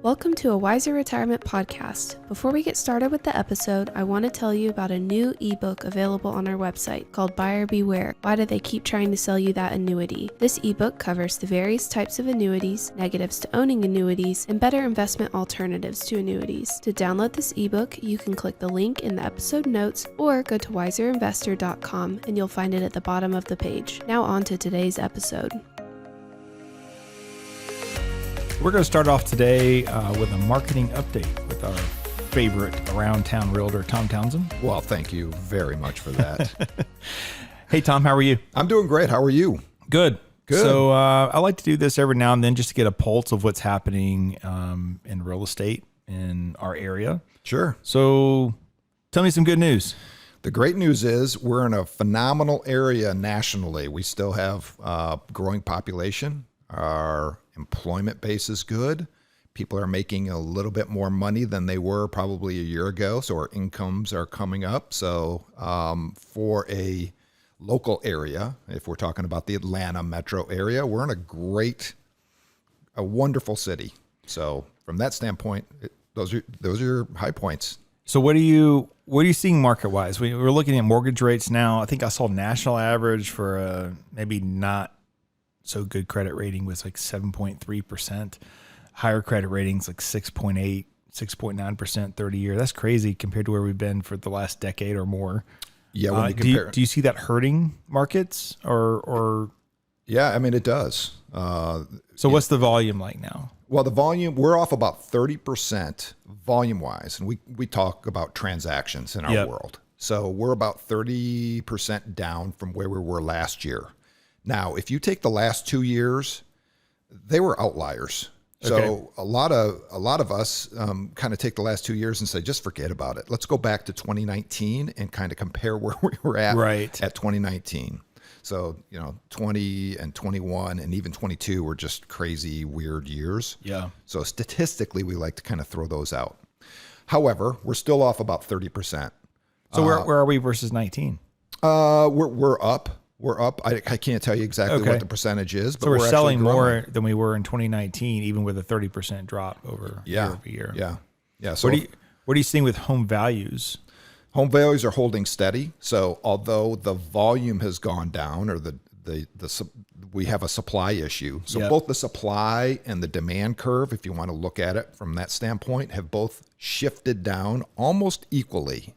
Welcome to a Wiser Retirement podcast. Before we get started with the episode, I want to tell you about a new ebook available on our website called Buyer Beware. Why do they keep trying to sell you that annuity? This ebook covers the various types of annuities, negatives to owning annuities, and better investment alternatives to annuities. To download this ebook, you can click the link in the episode notes or go to wiserinvestor.com and you'll find it at the bottom of the page. Now on to today's episode. We're going to start off today with a marketing update with our favorite around town realtor, Tom Townsend. Well, thank you very much for that. Hey, Tom, how are you? I'm doing great. How are you? Good. Good. So I like to do this every now and then just to get a pulse of what's happening in real estate in our area. Sure. So tell me some good news. The great news is we're in a phenomenal area nationally. We still have growing population. Our employment base is good. People are making a little bit more money than they were probably a year ago. So our incomes are coming up. So for a local area, if we're talking about the Atlanta metro area, we're in a wonderful city. So from that standpoint, those are your high points. So what are you seeing market wise? We're looking at mortgage rates now. I think I saw national average for maybe not so good credit rating was like 7.3%. Higher credit ratings like 6.8, 6.9% 30-year. That's crazy compared to where we've been for the last decade or more. Yeah, when you compare, do you see that hurting markets or? Yeah, I mean it does. So what's the volume like now? Well, the volume, we're off about 30% volume-wise, and we talk about transactions in our world. So we're about 30% down from where we were last year. Now, if you take the last 2 years, they were outliers. So okay. a lot of us kind of take the last 2 years and say, just forget about it. Let's go back to 2019 and kind of compare where we were at at 2019. So, 20 and 21 and even 22 were just crazy, weird years. Yeah. So statistically, we like to kind of throw those out. However, we're still off about 30%. So where are we versus 19? We're up. We're up. I can't tell you exactly what the percentage is, but so we're selling actually more than we were in 2019, even with a 30% drop year over year. Yeah. So what are you seeing with home values? Home values are holding steady. So although the volume has gone down, or we have a supply issue. So both the supply and the demand curve, if you want to look at it from that standpoint, have both shifted down almost equally.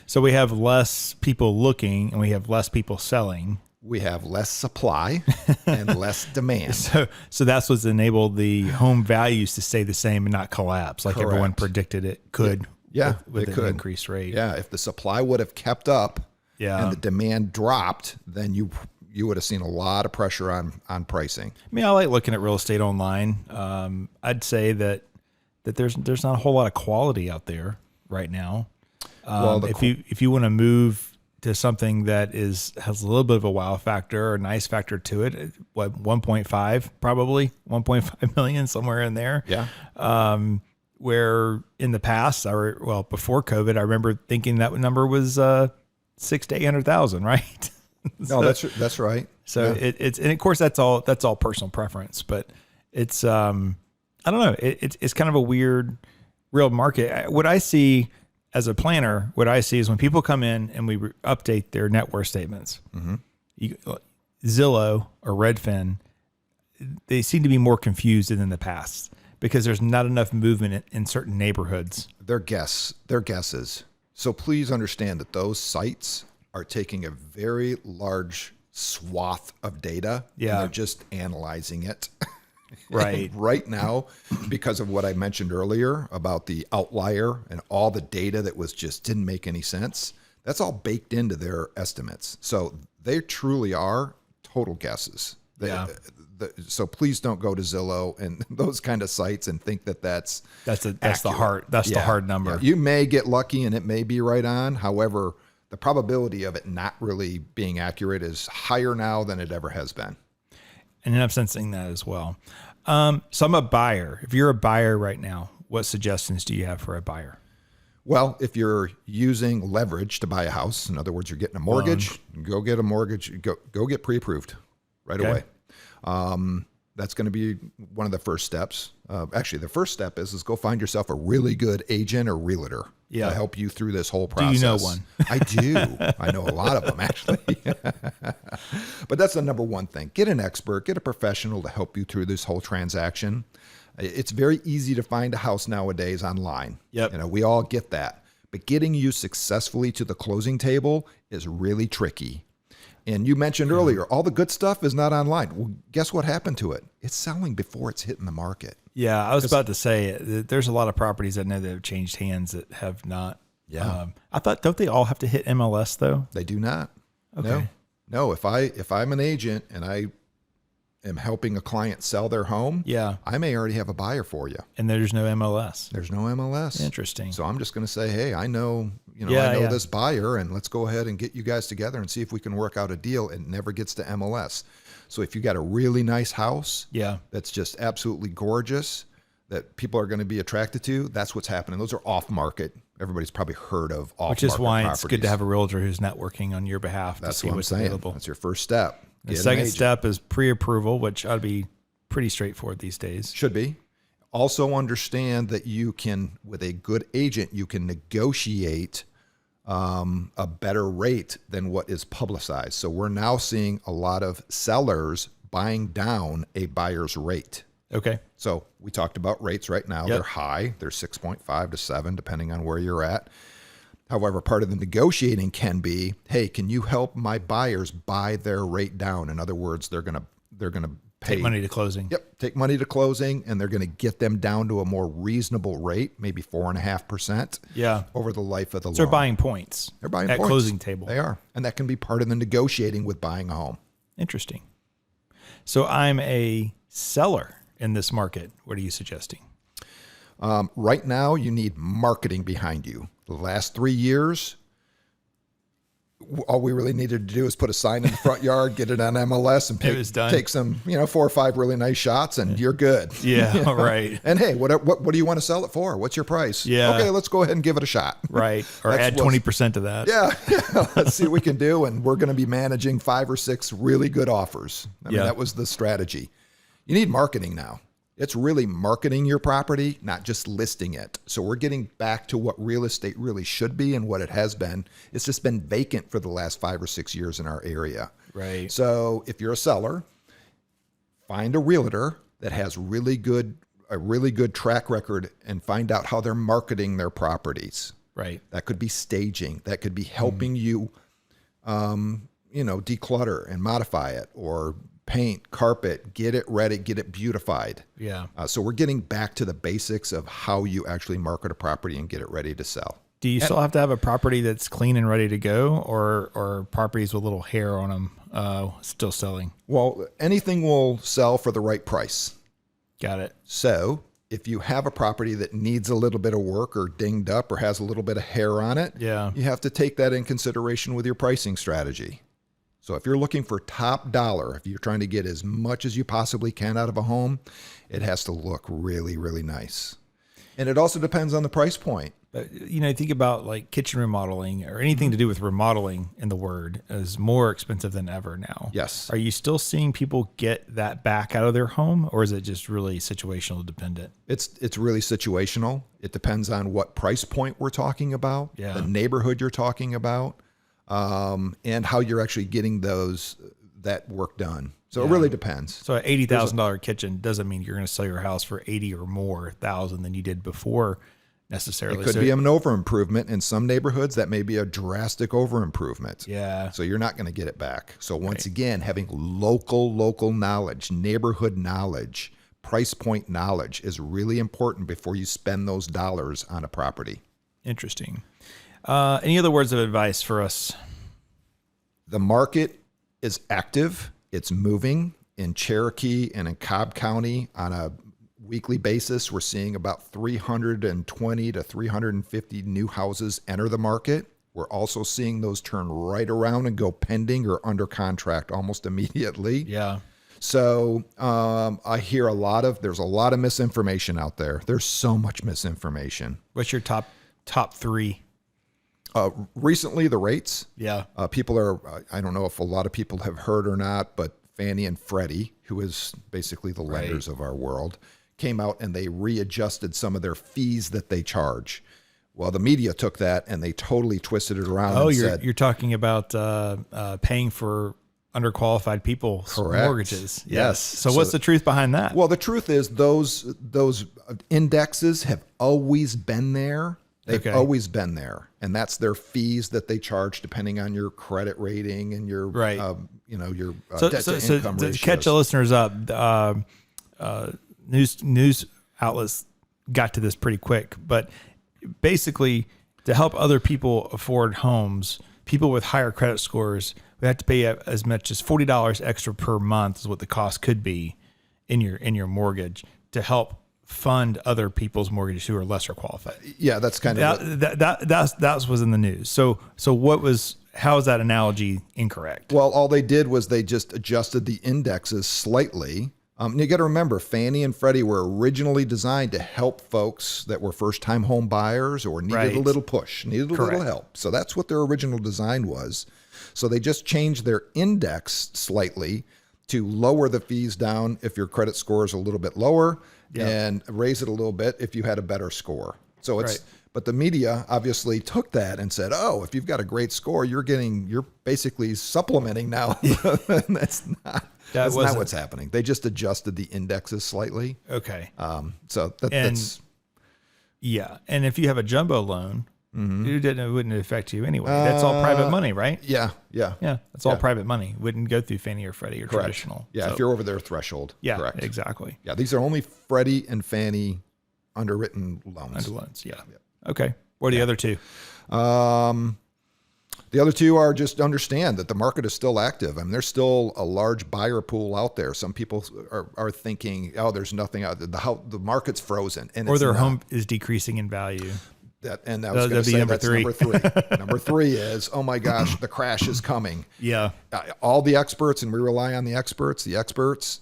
So we have less people looking and we have less people selling. We have less supply and less demand. So that's what's enabled the home values to stay the same and not collapse like everyone predicted it could. With an increased rate. Yeah, if the supply would have kept up and the demand dropped, then you would have seen a lot of pressure on pricing. I mean, I like looking at real estate online. I'd say that there's not a whole lot of quality out there right now. If you want to move to something that has a little bit of a wow factor or a nice factor to it, 1.5 probably 1.5 million, somewhere in there. Yeah. Where in the past, before COVID, I remember thinking that number was 600,000 to 800,000, right? No, that's right. So it's and of course that's all personal preference, but it's I don't know, it's kind of a weird real market. What I see as a planner, is when people come in and we update their net worth statements, Zillow or Redfin, they seem to be more confused than in the past because there's not enough movement in certain neighborhoods. They're guesses. So please understand that those sites are taking a very large swath of data. Yeah. And they're just analyzing it. Right. Right now, because of what I mentioned earlier about the outlier and all the data that didn't make any sense, that's all baked into their estimates. So they truly are total guesses. So please don't go to Zillow and those kind of sites and think that's the hard number. Yeah. You may get lucky and it may be right on. However, the probability of it not really being accurate is higher now than it ever has been. And I'm sensing that as well. So I'm a buyer. If you're a buyer right now, what suggestions do you have for a buyer? Well, if you're using leverage to buy a house, in other words, you're getting a mortgage, go get a mortgage, go get pre-approved right away. That's going to be one of the first steps. Actually, the first step is go find yourself a really good agent or realtor to help you through this whole process. Do you know one? I do. I know a lot of them, actually. But that's the number one thing. Get an expert, get a professional to help you through this whole transaction. It's very easy to find a house nowadays online. Yep. We all get that. But getting you successfully to the closing table is really tricky. And you mentioned earlier, all the good stuff is not online. Well, guess what happened to it? It's selling before it's hitting the market. Yeah, I was about to say, there's a lot of properties I know that have changed hands that have not. Yeah. I thought, don't they all have to hit MLS though? They do not. Okay. No, if I'm an agent and I am helping a client sell their home, I may already have a buyer for you. And there's no MLS. There's no MLS. Interesting. So I'm just going to say, hey, I know this buyer, and let's go ahead and get you guys together and see if we can work out a deal. It never gets to MLS. So if you got a really nice house, that's just absolutely gorgeous, that people are going to be attracted to, that's what's happening. Those are off market. Everybody's probably heard of off market. Which is why properties. It's good to have a realtor who's networking on your behalf to see what's available. That's your first step. The second step is pre-approval, which ought to be pretty straightforward these days. Should be. Also understand that you can, with a good agent, you can negotiate a better rate than what is publicized. So we're now seeing a lot of sellers buying down a buyer's rate. Okay. So we talked about rates right now. They're high. They're 6.5 to 7, depending on where you're at. However, part of the negotiating can be, hey, can you help my buyers buy their rate down? In other words, they're gonna pay take money to closing. Yep, take money to closing, and they're going to get them down to a more reasonable rate, maybe 4.5%. Over the life of the loan. So they're buying points. They're buying at points. Closing table. They are, and that can be part of the negotiating with buying a home. Interesting. So I'm a seller in this market. What are you suggesting? Right now, you need marketing behind you. The last 3 years, all we really needed to do is put a sign in the front yard, get it on MLS, and take some, 4 or 5 really nice shots, and you're good. Yeah, right. And hey, what do you want to sell it for? What's your price? Yeah. Okay, let's go ahead and give it a shot. Right. Or add 20% to that. Yeah. Let's see what we can do. And we're going to be managing 5 or 6 really good offers. I mean, that was the strategy. You need marketing now. It's really marketing your property, not just listing it. So we're getting back to what real estate really should be and what it has been. It's just been vacant for the last 5 or 6 years in our area. Right. So if you're a seller, find a realtor that has a really good track record and find out how they're marketing their properties. Right. That could be staging. That could be helping you, declutter and modify it, or paint, carpet, get it ready, get it beautified. Yeah. So we're getting back to the basics of how you actually market a property and get it ready to sell. Do you still have to have a property that's clean and ready to go, or properties with a little hair on them still selling? Well, anything will sell for the right price. Got it. So if you have a property that needs a little bit of work or dinged up or has a little bit of hair on it, you have to take that in consideration with your pricing strategy. So if you're looking for top dollar, if you're trying to get as much as you possibly can out of a home, it has to look really, really nice. And it also depends on the price point. But, think about like kitchen remodeling or anything to do with remodeling in the word is more expensive than ever now. Yes. Are you still seeing people get that back out of their home, or is it just really situational dependent? It's really situational. It depends on what price point we're talking about, the neighborhood you're talking about. And how you're actually getting that work done. So it really depends. So an $80,000 kitchen doesn't mean you're going to sell your house for 80 or more thousand than you did before necessarily. It could be an over improvement. In some neighborhoods, that may be a drastic over improvement. Yeah. So you're not going to get it back. So once again, having local knowledge, neighborhood knowledge, price point knowledge is really important before you spend those dollars on a property. Interesting. Any other words of advice for us? The market is active. It's moving in Cherokee and in Cobb County on a weekly basis. We're seeing about 320 to 350 new houses enter the market. We're also seeing those turn right around and go pending or under contract almost immediately. Yeah. So I hear there's a lot of misinformation out there. There's so much misinformation. What's your top 3? Recently, the rates. Yeah. People are, I don't know if a lot of people have heard or not, but Fannie and Freddie, who is basically the lenders of our world, came out and they readjusted some of their fees that they charge. Well, the media took that and they totally twisted it around. Oh, and you're talking about paying for underqualified people's mortgages. Yes. So what's the truth behind that? Well, the truth is those indexes have always been there. They've always been there, and that's their fees that they charge depending on your credit rating and your your debt to income ratios. To catch the listeners up, news outlets got to this pretty quick, but basically to help other people afford homes, people with higher credit scores, we have to pay as much as $40 extra per month is what the cost could be in your mortgage to help fund other people's mortgages who are lesser qualified. Yeah, that's kind of that was in the news. So how is that analogy incorrect? Well, all they did was they just adjusted the indexes slightly. You got to remember, Fannie and Freddie were originally designed to help folks that were first-time home buyers or needed a little push, needed a little help. So that's what their original design was. So they just changed their index slightly to lower the fees down if your credit score is a little bit lower and raise it a little bit if you had a better score. So it's but the media obviously took that and said, "Oh, if you've got a great score, you're basically supplementing now." That's not what's happening. They just adjusted the indexes slightly. Okay. So that's and if you have a jumbo loan, it wouldn't affect you anyway. That's all private money, right? Yeah. That's all private money. Wouldn't go through Fannie or Freddie or traditional. Yeah, if you're over their threshold. Yeah, correct. Exactly. Yeah, these are only Freddie and Fannie underwritten loans. Yeah. Okay. What are the other two? The other two are just understand that the market is still active. I mean, there's still a large buyer pool out there. Some people are thinking, "Oh, there's nothing out there. The market's frozen," and or their home is decreasing in value. That's number three. Number three is, oh my gosh, the crash is coming. Yeah. All the experts, and we rely on the experts,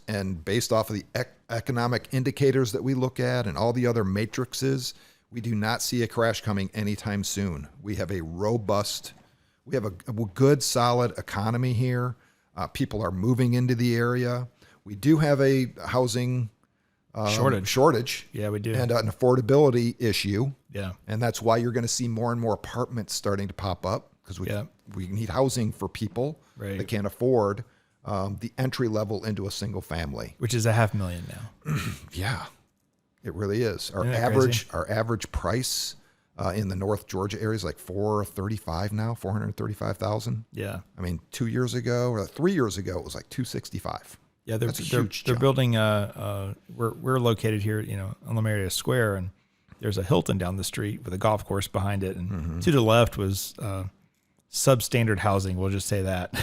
and based off of the economic indicators that we look at and all the other matrices, we do not see a crash coming anytime soon. We have a good, solid economy here. People are moving into the area. We do have a housing shortage. Yeah, we do. And an affordability issue. Yeah. And that's why you're going to see more and more apartments starting to pop up because we need housing for people that can't afford the entry level into a single family. Which is $500,000 now. Yeah, it really is. Our average price in the North Georgia area is like $435 now, $435,000. Yeah. I mean, 2 years ago or 3 years ago, it was like $265. Yeah, they're building. We're located here, on the Marietta Square, and there's a Hilton down the street with a golf course behind it, and to the left was substandard housing. We'll just say that.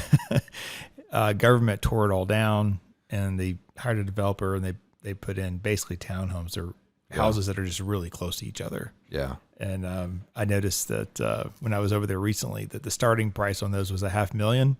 Government tore it all down, and they hired a developer, and they put in basically townhomes or houses that are just really close to each other. Yeah. And I noticed that when I was over there recently, that the starting price on those was $500,000.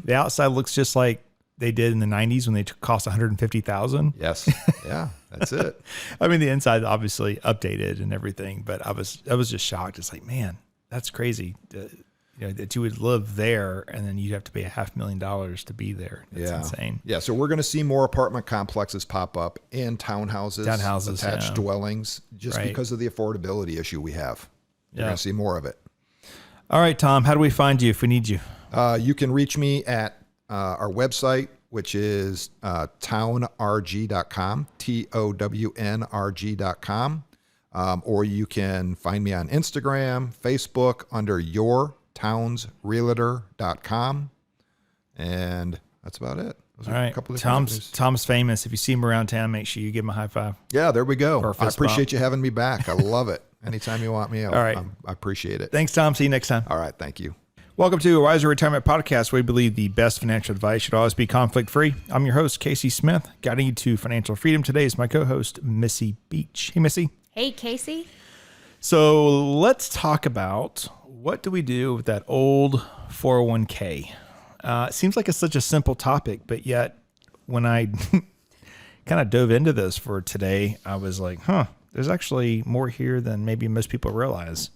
The outside looks just like they did in the 90s when they cost $150,000. Yes. Yeah, that's it. I mean, the inside obviously updated and everything, but I was just shocked. It's like, man, that's crazy. That you would live there and then you'd have to pay $500,000 to be there. That's insane. Yeah. So we're going to see more apartment complexes pop up in townhouses, attached dwellings, just because of the affordability issue we have. You're going to see more of it. All right, Tom, how do we find you if we need you? You can reach me at our website, which is townrg.com, TOWNRG.com. Or you can find me on Instagram, Facebook under yourtownsrealtor.com. And that's about it. All right. Tom's famous. If you see him around town, make sure you give him a high five. Yeah, there we go. I appreciate you having me back. I love it. Anytime you want me out. All right. I appreciate it. Thanks, Tom. See you next time. All right. Thank you. Welcome to a Wiser Retirement Podcast, where we believe the best financial advice should always be conflict-free. I'm your host, Casey Smith. Guiding you to financial freedom today is my co-host, Missie Beach. Hey, Missie. Hey, Casey. So let's talk about what do we do with that old 401k. It seems like it's such a simple topic, but yet when I kind of dove into this for today, I was like, there's actually more here than maybe most people realize.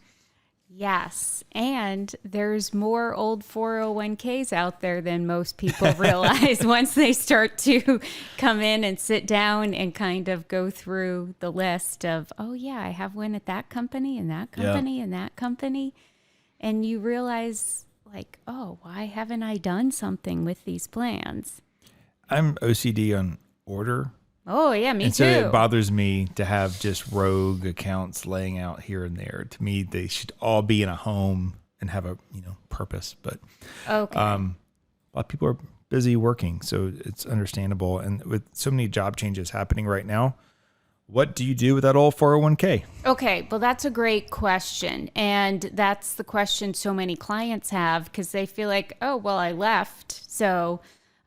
Yes. And there's more old 401ks out there than most people realize once they start to come in and sit down and kind of go through the list of, oh, yeah, I have one at that company and that company and that company. And you realize, like, oh, why haven't I done something with these plans? I'm OCD on order. Oh, yeah, me and too. So it bothers me to have just rogue accounts laying out here and there. To me, they should all be in a home and have a purpose. But okay. a lot of people are busy working, so it's understandable. And with so many job changes happening right now, what do you do with that old 401k? Okay, well, that's a great question. And that's the question so many clients have because they feel like, oh, well, I left, so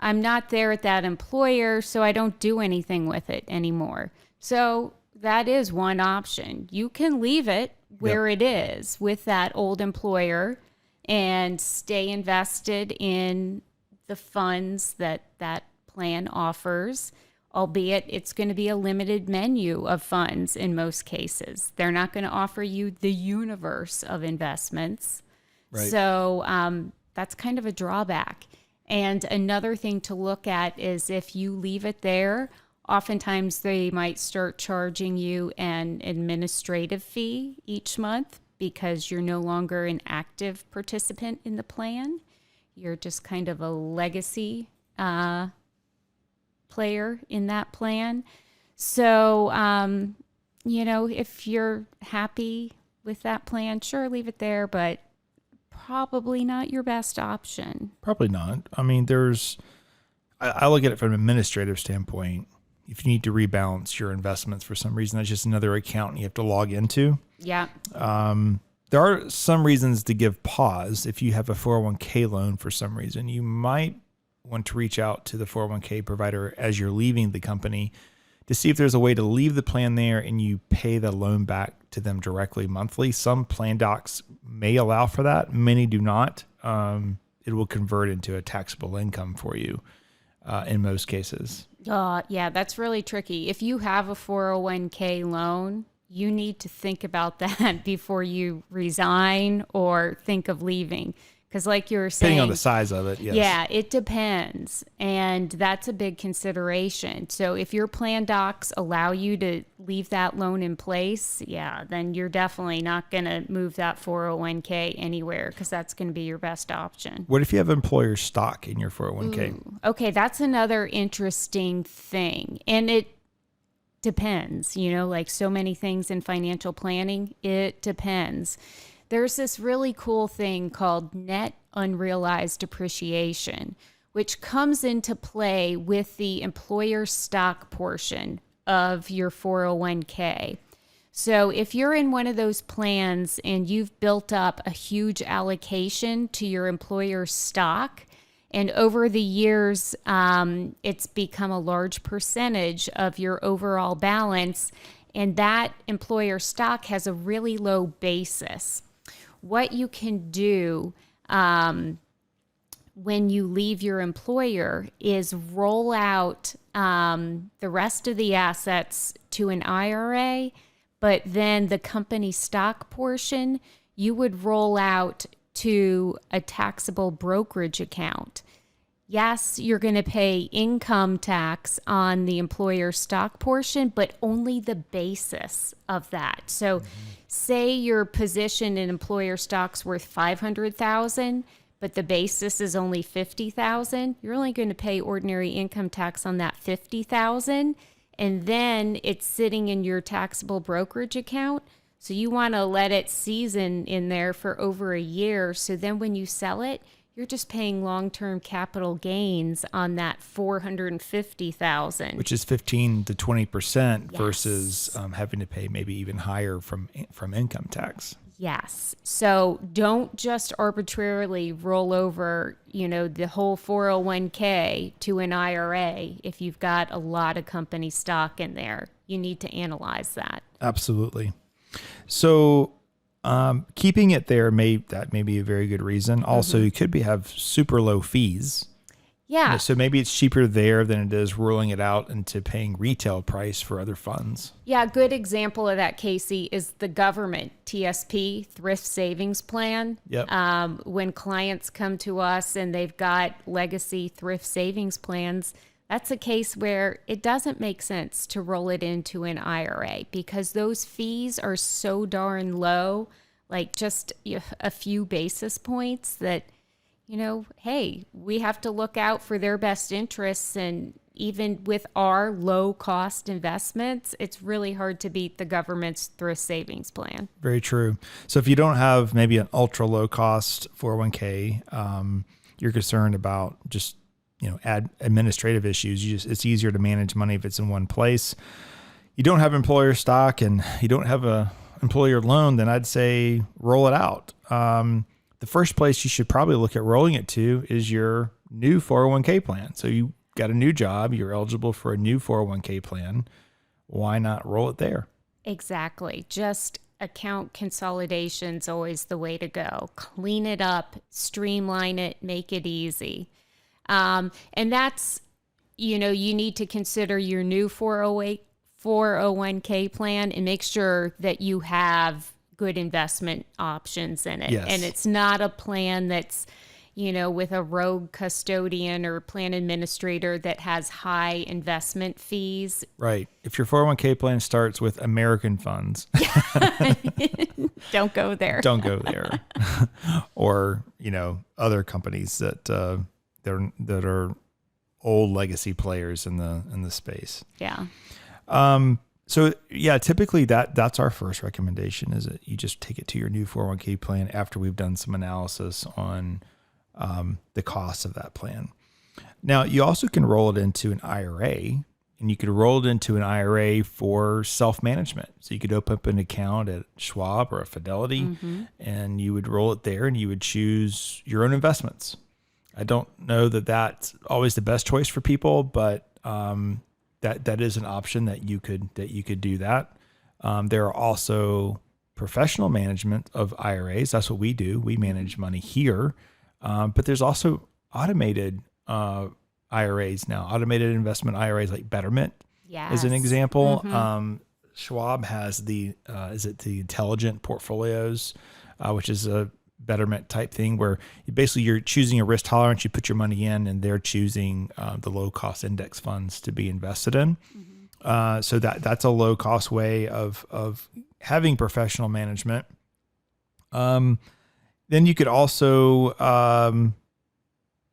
I'm not there at that employer, so I don't do anything with it anymore. So that is one option. You can leave it where it is with that old employer and stay invested in the funds that that plan offers, albeit it's going to be a limited menu of funds in most cases. They're not going to offer you the universe of investments. Right. So that's kind of a drawback. And another thing to look at is if you leave it there, oftentimes they might start charging you an administrative fee each month because you're no longer an active participant in the plan. You're just kind of a legacy player in that plan. So, if you're happy with that plan, sure, leave it there, but probably not your best option. Probably not. I mean, I look at it from an administrative standpoint. If you need to rebalance your investments for some reason, that's just another account you have to log into. Yeah. There are some reasons to give pause. If you have a 401k loan for some reason, you might want to reach out to the 401k provider as you're leaving the company to see if there's a way to leave the plan there and you pay the loan back to them directly monthly. Some plan docs may allow for that. Many do not. It will convert into a taxable income for you in most cases. Yeah, that's really tricky. If you have a 401k loan, you need to think about that before you resign or think of leaving. Because like you were saying, depending on the size of it, yes. Yeah, it depends. And that's a big consideration. So if your plan docs allow you to leave that loan in place, yeah, then you're definitely not going to move that 401k anywhere because that's going to be your best option. What if you have employer stock in your 401k? Ooh, okay, that's another interesting thing. And it depends, like so many things in financial planning, it depends. There's this really cool thing called net unrealized appreciation, which comes into play with the employer stock portion of your 401k. So if you're in one of those plans and you've built up a huge allocation to your employer stock, and over the years, it's become a large percentage of your overall balance, and that employer stock has a really low basis. What you can do when you leave your employer is roll out the rest of the assets to an IRA, but then the company stock portion, you would roll out to a taxable brokerage account. Yes, you're going to pay income tax on the employer stock portion, but only the basis of that. So say your position in employer stock's worth $500,000, but the basis is only $50,000. You're only going to pay ordinary income tax on that $50,000, and then it's sitting in your taxable brokerage account. So you want to let it season in there for over a year. So then when you sell it, you're just paying long-term capital gains on that $450,000, which is 15 to 20% versus having to pay maybe even higher from income tax. Yes. So don't just arbitrarily roll over, the whole 401k to an IRA if you've got a lot of company stock in there. You need to analyze that. Absolutely. So keeping it there may be a very good reason. Also, you could have super low fees. Yeah. So maybe it's cheaper there than it is rolling it out into paying retail price for other funds. Yeah, a good example of that, Casey, is the government TSP, Thrift Savings Plan. Yep. When clients come to us and they've got legacy thrift savings plans, that's a case where it doesn't make sense to roll it into an IRA because those fees are so darn low, like just a few basis points that, hey, we have to look out for their best interests. And even with our low cost investments, it's really hard to beat the government's thrift savings plan. Very true. So if you don't have maybe an ultra low cost 401k, you're concerned about just, administrative issues. It's easier to manage money if it's in one place. You don't have employer stock and you don't have a employer loan, then I'd say roll it out. The first place you should probably look at rolling it to is your new 401k plan. So you got a new job, you're eligible for a new 401k plan. Why not roll it there? Exactly. Just account consolidation's always the way to go. Clean it up, streamline it, make it easy. And that's, you need to consider your new 401k plan and make sure that you have good investment options in it. Yes. And it's not a plan that's, with a rogue custodian or plan administrator that has high investment fees. Right. If your 401k plan starts with American funds, don't go there. Don't go there. Or, other companies that are old legacy players in the space. Yeah. So yeah, typically that's our first recommendation is that you just take it to your new 401k plan after we've done some analysis on the cost of that plan. Now you also can roll it into an IRA, and you could roll it into an IRA for self-management. So you could open up an account at Schwab or a Fidelity, and you would roll it there and you would choose your own investments. I don't know that that's always the best choice for people, but that is an option that you could do that. There are also professional management of IRAs. That's what we do. We manage money here. But there's also automated IRAs now, automated investment IRAs like Betterment is an example. Schwab has the intelligent portfolios, which is a Betterment type thing where you're choosing a risk tolerance, you put your money in, and they're choosing the low cost index funds to be invested in. So that's a low cost way of having professional management. Then you could also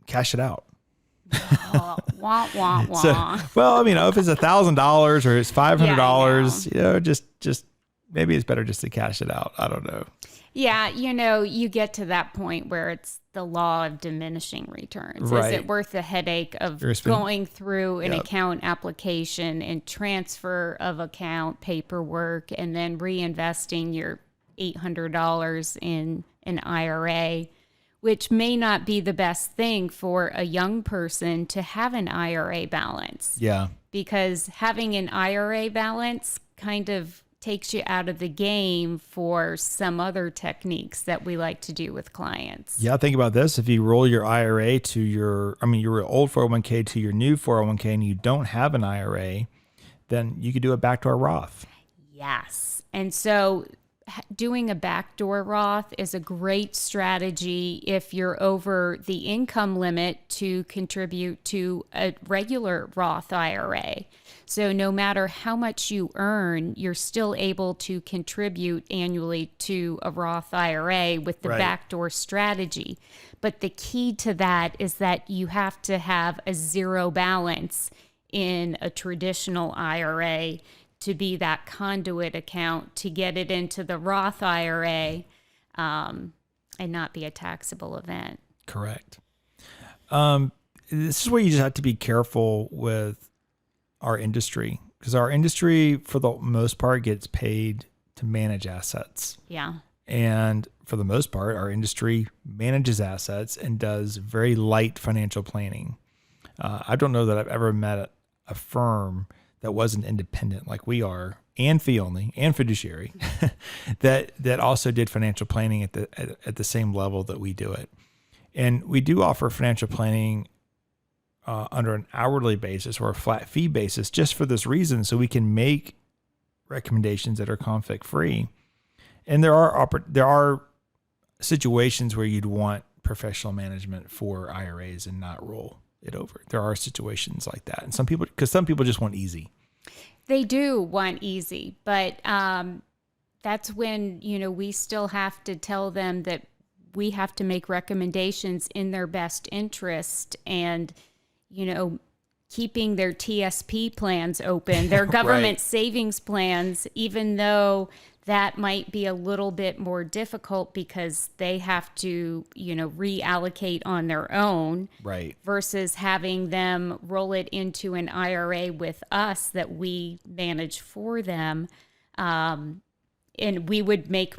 cash it out. Wah, wah, wah. So, if it's $1,000 or it's $500, just maybe it's better just to cash it out. I don't know. Yeah, you get to that point where it's the law of diminishing returns. Right. Is it worth the headache of going through an account application and transfer of account paperwork and then reinvesting your $800 in an IRA, which may not be the best thing for a young person to have an IRA balance? Yeah. Because having an IRA balance kind of takes you out of the game for some other techniques that we like to do with clients. Yeah, think about this. If you roll your IRA to your old 401k to your new 401k and you don't have an IRA, then you could do a backdoor Roth. Yes. And so doing a backdoor Roth is a great strategy if you're over the income limit to contribute to a regular Roth IRA. So no matter how much you earn, you're still able to contribute annually to a Roth IRA with the backdoor strategy. But the key to that is that you have to have a zero balance in a traditional IRA to be that conduit account to get it into the Roth IRA and not be a taxable event. Correct. This is where you just have to be careful with our industry, because our industry, for the most part, gets paid to manage assets. Yeah. And for the most part, our industry manages assets and does very light financial planning. I don't know that I've ever met a firm that wasn't independent like we are, and fee only and fiduciary, that also did financial planning at the same level that we do it. And we do offer financial planning under an hourly basis or a flat fee basis just for this reason, so we can make recommendations that are conflict free. And there are situations where you'd want professional management for IRAs and not roll it over. There are situations like that. And some people just want easy. They do want easy, but that's when, we still have to tell them that we have to make recommendations in their best interest, and, keeping their TSP plans open, their government savings plans, even though that might be a little bit more difficult because they have to, reallocate on their own, right? Versus having them roll it into an IRA with us that we manage for them. And we would make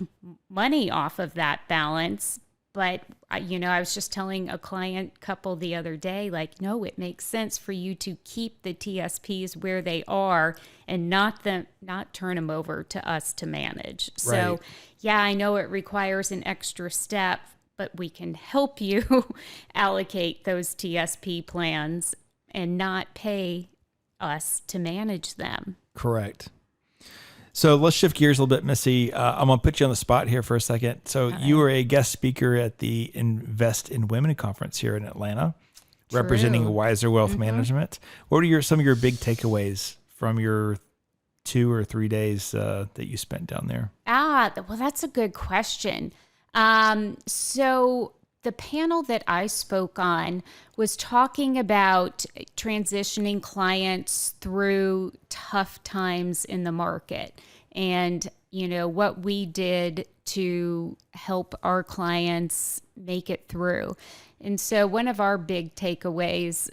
money off of that balance. But, I was just telling a client couple the other day, like, no, it makes sense for you to keep the TSPs where they are and not turn them over to us to manage. Right. So, yeah, I know it requires an extra step, but we can help you allocate those TSP plans and not pay us to manage them. Correct. So let's shift gears a little bit, Missy. I'm going to put you on the spot here for a second. So you were a guest speaker at the Invest in Women conference here in Atlanta, representing Wiser Wealth Management. What are some of your big takeaways from your 2 or 3 days that you spent down there? Well, that's a good question. So the panel that I spoke on was talking about transitioning clients through tough times in the market and, what we did to help our clients make it through. And so one of our big takeaways,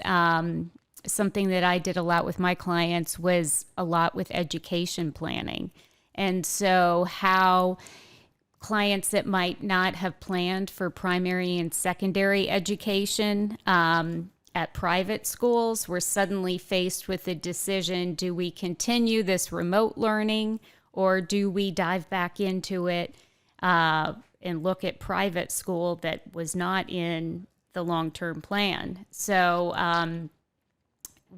something that I did a lot with my clients, was a lot with education planning. And so how clients that might not have planned for primary and secondary education at private schools were suddenly faced with the decision, do we continue this remote learning or do we dive back into it and look at private school that was not in the long-term plan? So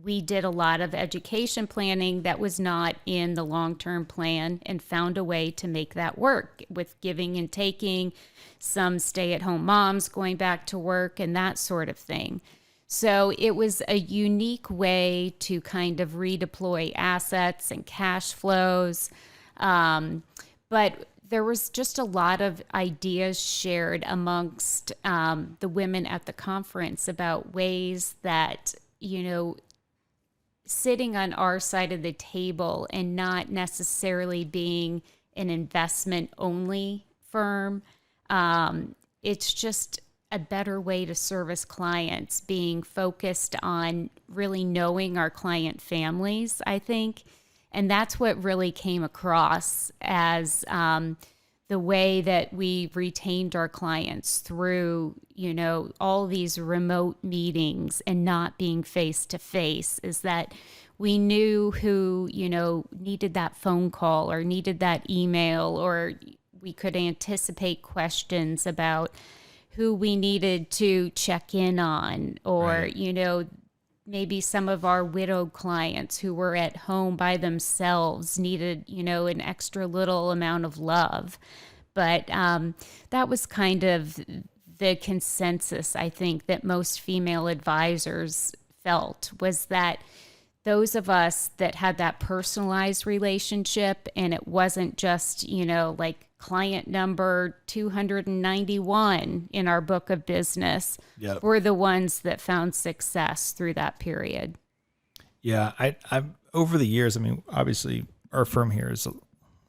we did a lot of education planning that was not in the long-term plan and found a way to make that work with giving and taking, some stay-at-home moms going back to work and that sort of thing. So it was a unique way to kind of redeploy assets and cash flows. But there was just a lot of ideas shared amongst the women at the conference about ways that, sitting on our side of the table and not necessarily being an investment only firm. It's just a better way to service clients, being focused on really knowing our client families, I think. And that's what really came across as the way that we retained our clients through, all these remote meetings and not being face to face, is that we knew who, needed that phone call or needed that email, or we could anticipate questions about who we needed to check in on, or, maybe some of our widowed clients who were at home by themselves needed, an extra little amount of love. But that was kind of the consensus, I think, that most female advisors felt, was that those of us that had that personalized relationship, and it wasn't just, like client number 291 in our book of business, were the ones that found success through that period. Yeah, I've over the years, obviously our firm here is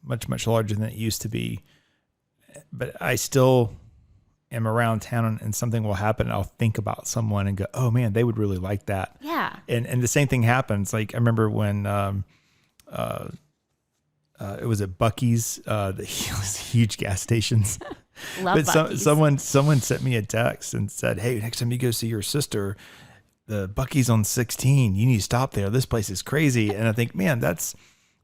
much, much larger than it used to be, but I still am around town and something will happen and I'll think about someone and go, oh man, they would really like that. Yeah. And the same thing happens. Like I remember when it was at Buc-ee's, the huge gas stations. Love Buc-ee's. Someone sent me a text and said, hey, next time you go see your sister, the Buc-ee's on 16, you need to stop there. This place is crazy. And I think, man, that's,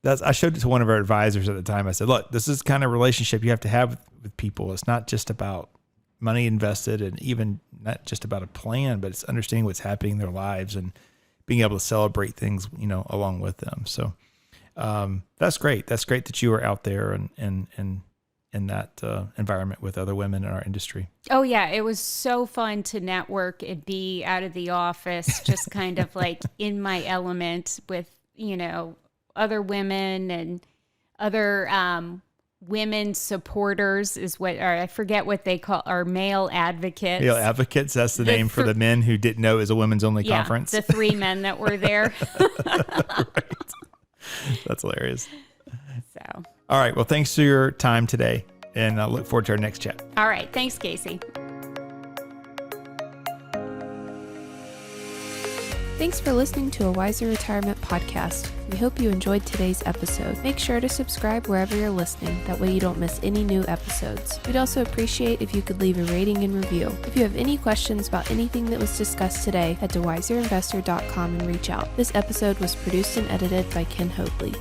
I showed it to one of our advisors at the time. I said, look, this is kind of relationship you have to have with people. It's not just about money invested, and even not just about a plan, but it's understanding what's happening in their lives and being able to celebrate things, along with them. So that's great. That's great that you are out there and in that environment with other women in our industry. Oh yeah, it was so fun to network and be out of the office, just kind of like in my element with, other women and other women supporters or I forget what they call, are male advocates. Male advocates, that's the name for the men who didn't know it was a women's only conference. The 3 men that were there. Right. That's hilarious. So. All right. Well, thanks for your time today, and I look forward to our next chat. All right. Thanks, Casey. Thanks for listening to a Wiser Retirement podcast. We hope you enjoyed today's episode. Make sure to subscribe wherever you're listening. That way you don't miss any new episodes. We'd also appreciate if you could leave a rating and review. If you have any questions about anything that was discussed today, head to wiserinvestor.com and reach out. This episode was produced and edited by Ken Hoadley.